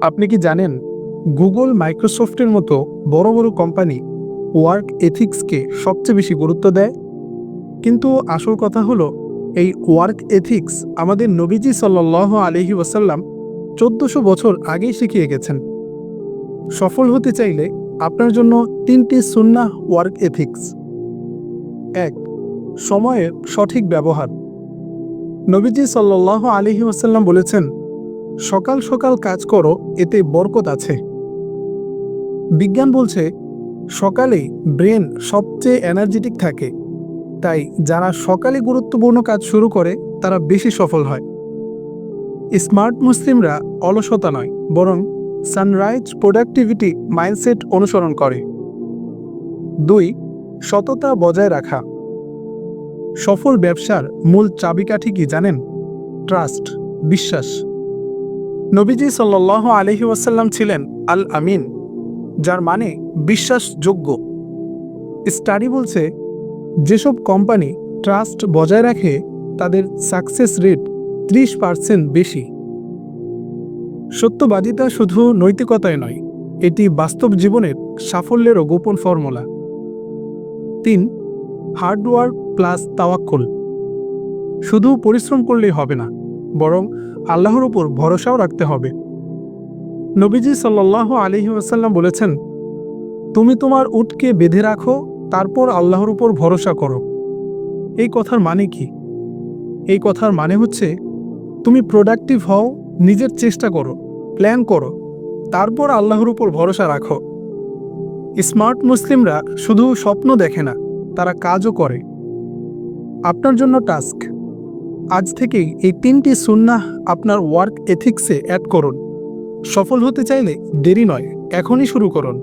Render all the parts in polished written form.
আপনি কি জানেন গুগল, মাইক্রোসফটের মতো বড় বড় কোম্পানি ওয়ার্ক এথিক্সকে সবচেয়ে বেশি গুরুত্ব দেয়? কিন্তু আসল কথা হলো, এই ওয়ার্ক এথিক্স আমাদের নবীজি সাল্লাল্লাহু আলাইহি ওয়াসাল্লাম 1400 বছর আগেই শিখিয়ে গেছেন। সফল হতে চাইলে আপনার জন্য 3টি সুন্নাহ ওয়ার্ক এথিক্স। 1. সময়ের সঠিক ব্যবহার। নবীজি সাল্লাল্লাহু আলাইহি ওয়াসাল্লাম বলেছেন, সকাল সকাল কাজ করো, এতে বরকত আছে। বিজ্ঞান বলছে সকালেই ব্রেন সবচেয়ে এনার্জেটিক থাকে, তাই যারা সকালে গুরুত্বপূর্ণ কাজ শুরু করে তারা বেশি সফল হয়। স্মার্ট মুসলিমরা অলসতা নয়, বরং সানরাইজ প্রোডাক্টিভিটি মাইন্ডসেট অনুসরণ করে। 2. সততা বজায় রাখা। সফল ব্যবসার মূল চাবিকাঠি কি জানেন? ট্রাস্ট, বিশ্বাস। নবীজি সাল্লাল্লাহু আলাইহি ওয়াসাল্লাম ছিলেন আল আমিন, যার মানে বিশ্বাসযোগ্য। স্টাডি বলছে যেসব কোম্পানি ট্রাস্ট বজায় রাখে তাদের সাকসেস রেট 30% বেশি। সত্যবাদিতা শুধু নৈতিকতায় নয়, এটি বাস্তব জীবনের সাফল্যেরও গোপন ফর্মুলা। 3. হার্ডওয়ার্ক প্লাস তাওয়াক্কুল। শুধু পরিশ্রম করলেই হবে না, বরং আল্লাহর উপর ভরসাও রাখতে হবে। নবীজি সাল্লাল্লাহু আলাইহি ওয়াসাল্লাম বলেছেন, তুমি তোমার উটকে বেঁধে রাখো, তারপর আল্লাহর উপর ভরসা করো। এই কথার মানে কি? এই কথার মানে হচ্ছে তুমি প্রোডাক্টিভ হও, নিজের চেষ্টা করো, প্ল্যান করো, তারপর আল্লাহর উপর ভরসা রাখো। স্মার্ট মুসলিমরা শুধু স্বপ্ন দেখে না, তারা কাজও করে। আপনার জন্য টাস্ক, আজ থেকেই এই 3টি সুন্নাহ আপনার ওয়ার্ক এথিক্সে অ্যাড করুন। সফল হতে চাইলে দেরি নয়, এখনই শুরু করুন।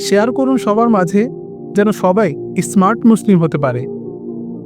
শেয়ার করুন সবার মাঝে, যেন সবাই স্মার্ট মুসলিম হতে পারে।